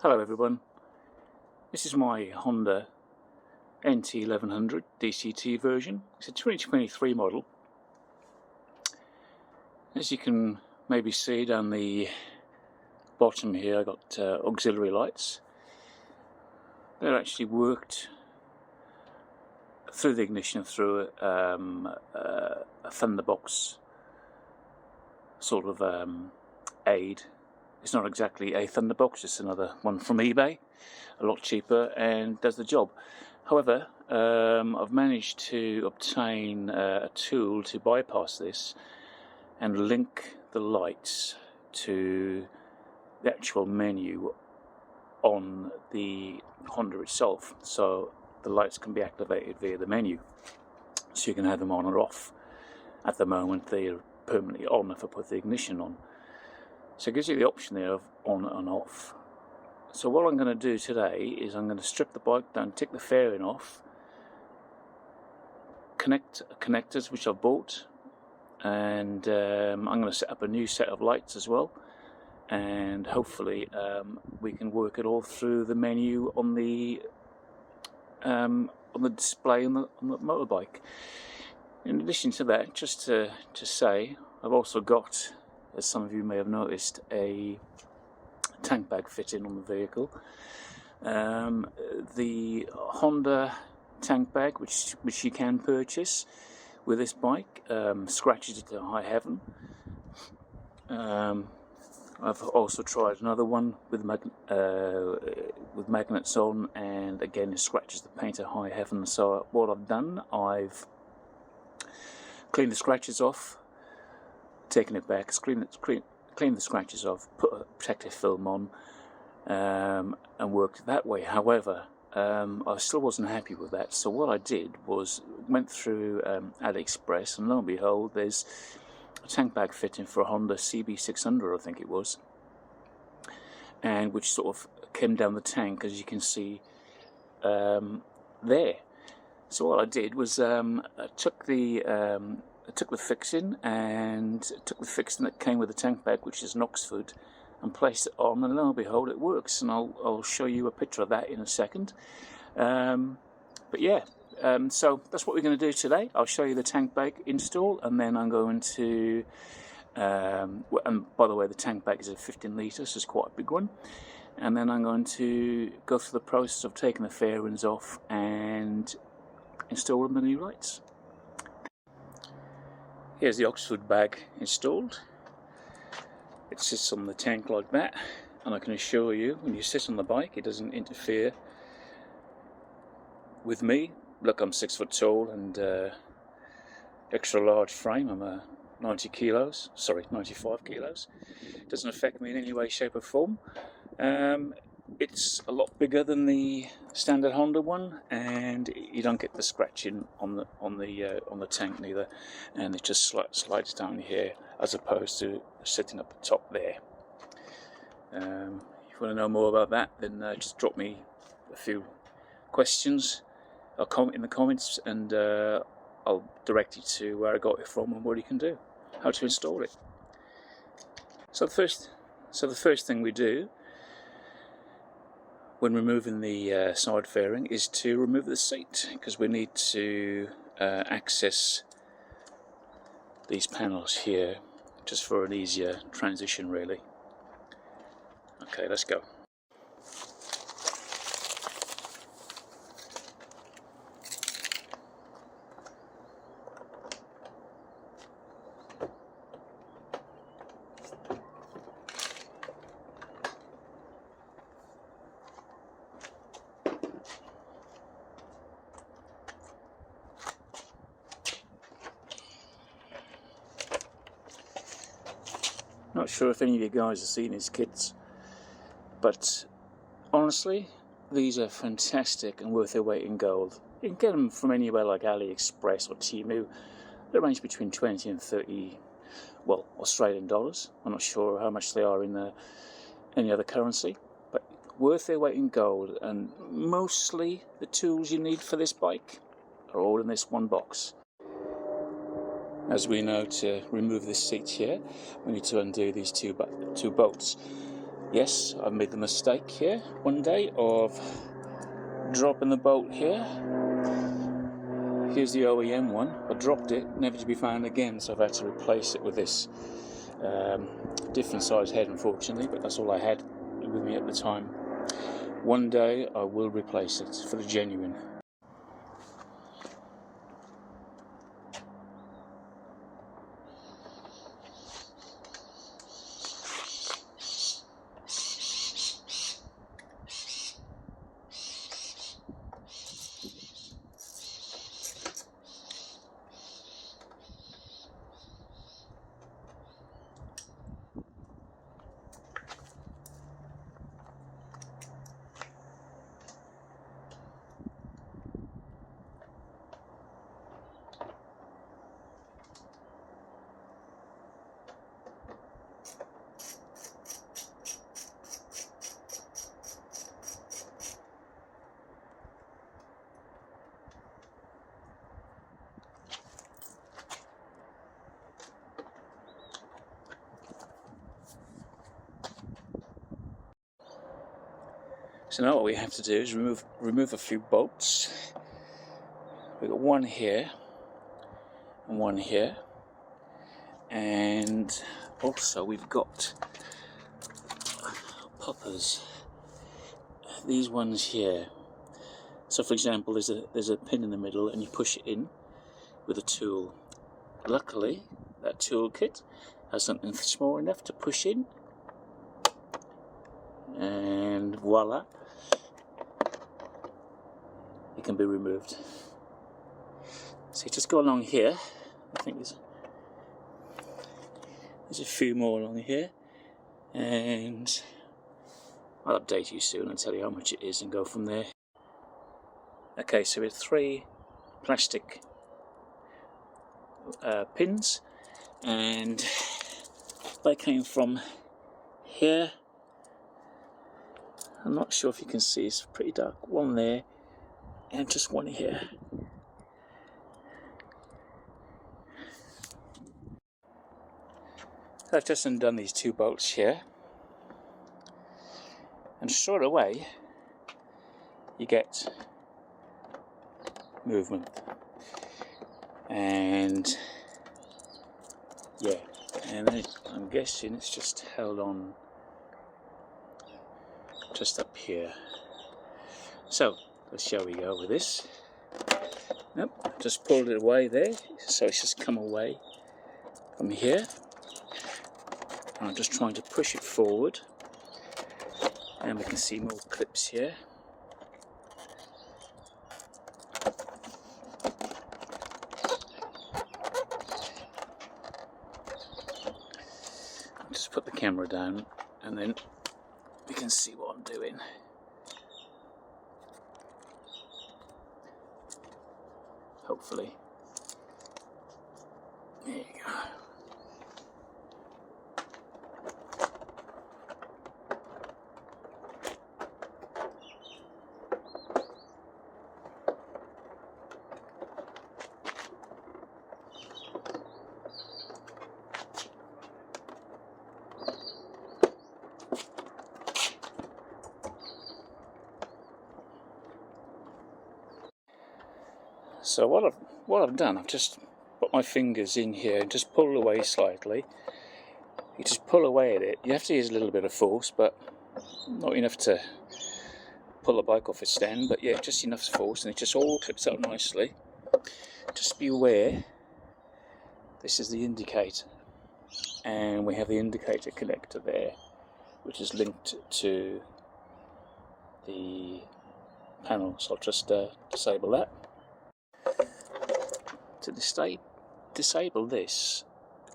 Hello everyone, this is my Honda NT1100 DCT version. It's a 2023 model. As you can maybe see down the bottom here, I got auxiliary lights. They're actually worked through the ignition through a Thunderbox sort of aid. It's not exactly a Thunderbox, it's another one from eBay, a lot cheaper, and does the job. However, I've managed to obtain a tool to bypass this and link the lights to the actual menu on the Honda itself, so the lights can be activated via the menu, so you can have them on or off. At the moment they're permanently on if I put the ignition on. So it gives you the option there of on and off. So what I'm going to do today is I'm going to strip the bike down, take the fairing off, connect connectors which I've bought, and I'm going to set up a new set of lights as well, and hopefully we can work it all through the menu on the display on the motorbike. In addition to that, just to say, I've also got, as some of you may have noticed, a tank bag fitting on the vehicle. The Honda tank bag, which you can purchase with this bike, scratches it to high heaven. I've also tried another one with magnets on, and again it scratches the paint to high heaven. So what I've done, I've cleaned the scratches off, taken it back, clean the scratches off, put a protective film on, and worked that way. However, I still wasn't happy with that, so what I did was went through AliExpress, and lo and behold, there's a tank bag fitting for a Honda CB600, I think it was, and which sort of came down the tank, as you can see there. So what I did was I took the fixing, and took the fixing that came with the tank bag, which is an Oxford, and placed it on, and lo and behold, it works. And I'll show you a picture of that in a second. But yeah, so that's what we're going to do today. I'll show you the tank bag install, and then I'm going to, and by the way, the tank bag is a 15 litres, so it's quite a big one. And then I'm going to go through the process of taking the fairings off and installing the new lights. Here's the Oxford bag installed. It sits on the tank like that, and I can assure you, when you sit on the bike, it doesn't interfere with me. Look, I'm 6 foot tall and extra large frame. I'm 95 kilos. It doesn't affect me in any way, shape or form. It's a lot bigger than the standard Honda one, and you don't get the scratching on the tank neither, and it just slides down here as opposed to sitting up the top there. If you want to know more about that, then just drop me a few questions or comment in the comments, and I'll direct you to where I got it from and what you can do, how to install it. So the first thing we do when removing the side fairing is to remove the seat, because we need to access these panels here just for an easier transition, really. Okay, let's go. Not sure if any of you guys have seen these kits, but honestly, these are fantastic and worth their weight in gold. You can get them from anywhere like AliExpress or Temu. They range between 20 and 30, well, Australian dollars. I'm not sure how much they are in any other currency, but worth their weight in gold. And mostly the tools you need for this bike are all in this one box. As we know, to remove this seat here, we need to undo these two bolts. Yes, I've made the mistake here one day of dropping the bolt here. Here's the OEM one. I dropped it, never to be found again, so I've had to replace it with this different size head, unfortunately, but that's all I had with me at the time. One day I will replace it for the genuine. So now what we have to do is remove a few bolts. We've got one here and one here, and also we've got poppers. These ones here. So for example, there's a pin in the middle and you push it in with a tool. Luckily that toolkit has something small enough to push in, and voila, it can be removed. So you just go along here. I think there's a few more along here, and I'll update you soon and tell you how much it is and go from there. Okay, so we have 3 plastic pins, and they came from here. I'm not sure if you can see, it's pretty dark. One there and just one here. I've just undone these 2 bolts here, and straight away you get movement, and yeah, and I'm guessing it's just held on just up here. So let's shall we go with this. Nope, just pulled it away there, so it's just come away from here. I'm just trying to push it forward, and we can see more clips here. I'll just put the camera down and then we can see what I'm doing. Hopefully. There you go. So what I've done, I've just put my fingers in here and just pull away slightly. You just pull away at it. You have to use a little bit of force, but not enough to pull the bike off its stand, but yeah, just enough force, and it just all clips out nicely. Just be aware, this is the indicator, and we have the indicator connector there, which is linked to the panel, so I'll just disable that. To disable this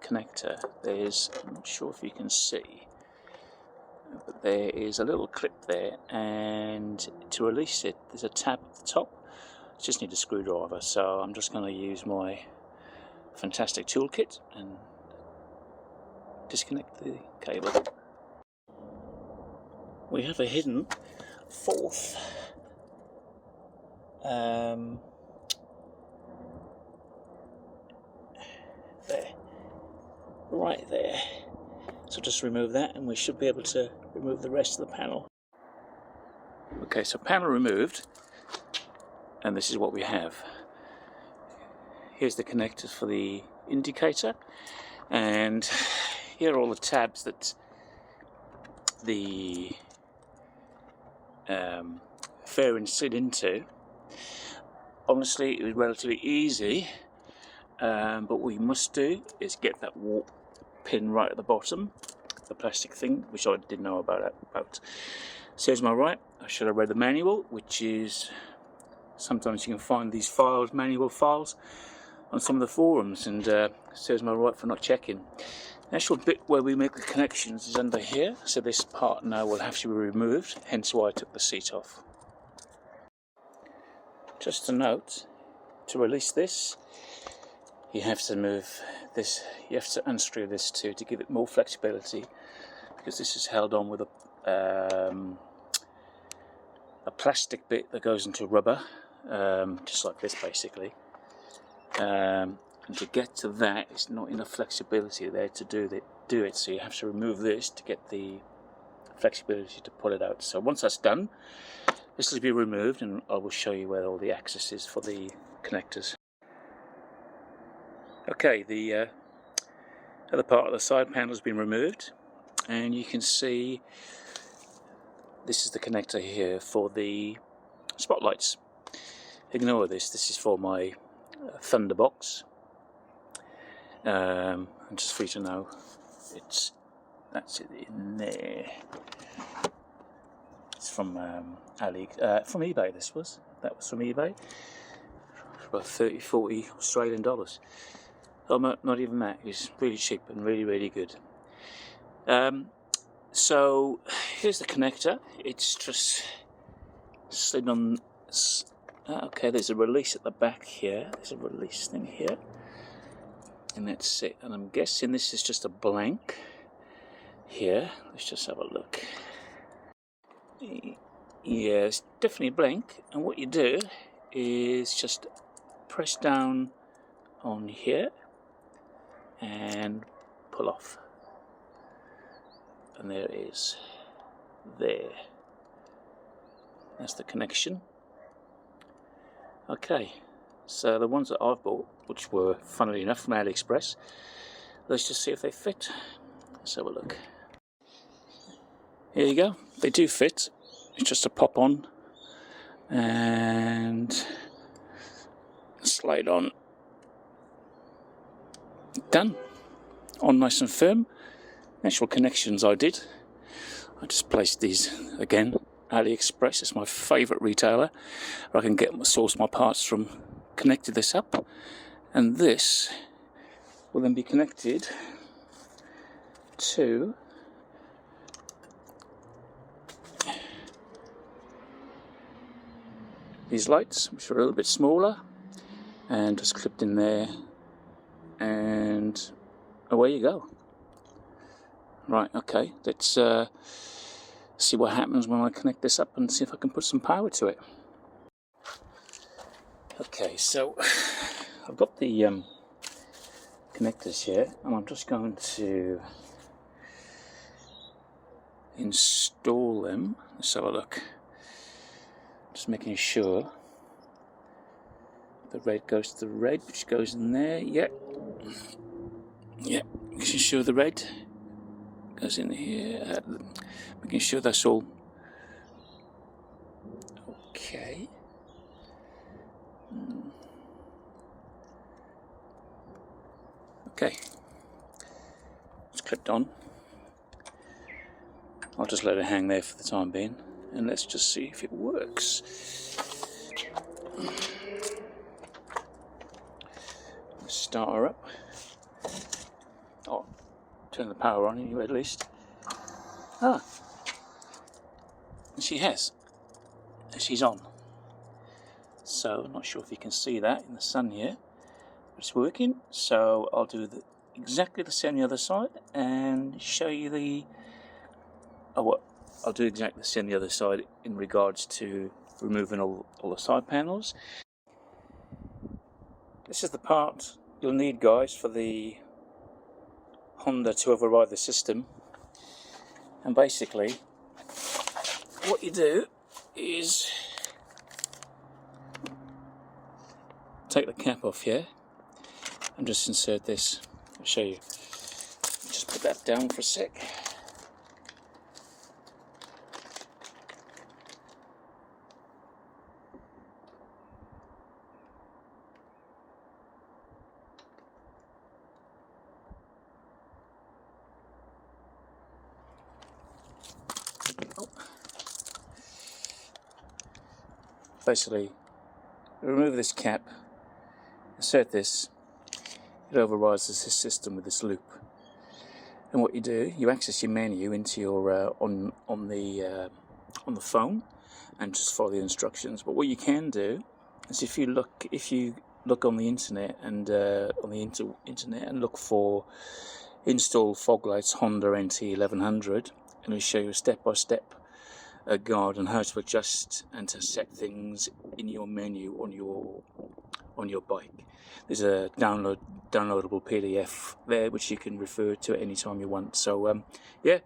connector, there's, I'm not sure if you can see, but there is a little clip there, and to release it there's a tab at the top. I just need a screwdriver, so I'm just going to use my fantastic toolkit and disconnect the cable. We have a hidden 4th there, right there. So just remove that and we should be able to remove the rest of the panel. Okay, so panel removed, and this is what we have. Here's the connectors for the indicator, and here are all the tabs that the fairings sit into. Honestly, it was relatively easy, but what we must do is get that warp pin right at the bottom, the plastic thing, which I didn't know about. Says my right, I should have read the manual, which is, sometimes you can find these files, manual files, on some of the forums, and says my right for not checking. The actual bit where we make the connections is under here, so this part now will have to be removed, hence why I took the seat off. Just a note, to release this, you have to move this, you have to unscrew this too to give it more flexibility, because this is held on with a plastic bit that goes into rubber, just like this basically. And to get to that, it's not enough flexibility there to do it, so you have to remove this to get the flexibility to pull it out. So once that's done, this will be removed and I will show you where all the access is for the connectors. Okay, the other part of the side panel has been removed, and you can see this is the connector here for the spotlights. Ignore this, this is for my Thunderbox. And just for you to know, that's it in there. It's from from eBay. That was from eBay. About 30-40 Australian dollars. Oh, not even that. It was really cheap and really good. So here's the connector. It's just slid on. Okay, there's a release at the back here. There's a release thing here, and that's it. And I'm guessing this is just a blank here. Let's just have a look. Yeah, it's definitely blank. And what you do is just press down on here and pull off. And there it is. There. That's the connection. Okay, so the ones that I've bought, which were, funnily enough, from AliExpress, let's just see if they fit. Let's have a look. Here you go, they do fit. It's just a pop on and slide on. Done. On nice and firm. Actual connections I did. I just placed these again. AliExpress is my favourite retailer. I can source my parts from. Connected this up, and this will then be connected to these lights, which are a little bit smaller, and just clipped in there, and away you go. Right, okay, let's see what happens when I connect this up and see if I can put some power to it. Okay, so I've got the connectors here, and I'm just going to install them. Let's have a look. Just making sure the red goes to the red, which goes in there. Yep. Making sure the red goes in here. Making sure that's all okay. Okay, it's clipped on. I'll just let it hang there for the time being, and let's just see if it works. Let's start her up. Oh, turn the power on anyway, at least. Ah, she has. She's on. So, I'm not sure if you can see that in the sun here. It's working, so I'll do exactly the same on the other side and show you I'll do exactly the same on the other side in regards to removing all the side panels. This is the part you'll need, guys, for the Honda to override the system. And basically what you do is take the cap off here and just insert this. I'll show you. Just put that down for a sec. Basically, remove this cap, insert this, it overrides the system with this loop. And what you do, you access your menu into your on the phone, and just follow the instructions. But what you can do is if you look on the internet and internet and look for install fog lights Honda NT1100, and it'll show you a step-by-step guide on how to adjust and to set things in your menu on your bike. There's a downloadable PDF there which you can refer to at any time you want. So yeah,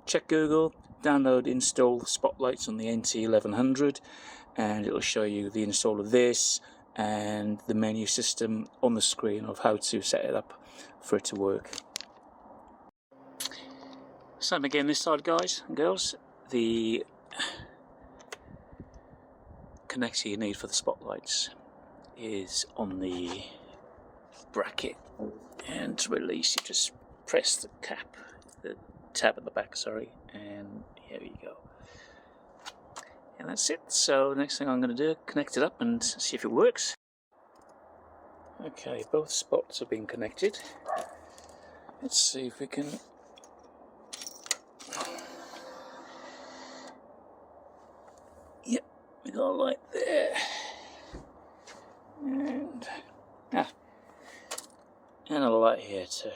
check Google, download, install spotlights on the NT1100, and it'll show you the install of this and the menu system on the screen of how to set it up for it to work. Same again this side, guys and girls. The connector you need for the spotlights is on the bracket, and to release you just press the tab at the back, sorry, and here you go. And that's it. So next thing I'm going to do, connect it up and see if it works. Okay, both spots have been connected. Let's see if we can. Yep, we got a light there, and a light here too.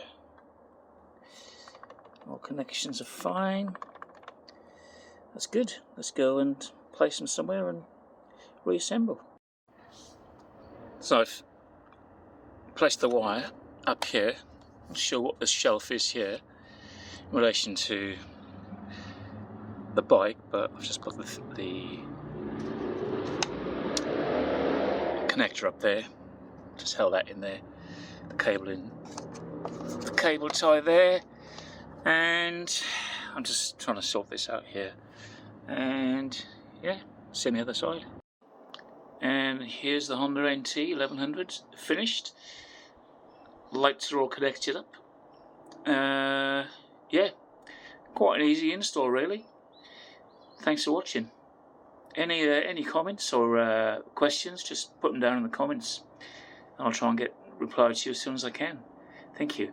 All connections are fine. That's good. Let's go and place them somewhere and reassemble. So I've placed the wire up here and show what the shelf is here in relation to the bike, but I've just put the connector up there, just held that in there, the cable tie there, and I'm just trying to sort this out here. And yeah, see on the other side. And here's the Honda NT1100 finished. Lights are all connected up. Yeah, quite an easy install really. Thanks for watching. Any comments or questions, just put them down in the comments, and I'll try and get replied to you as soon as I can. Thank you.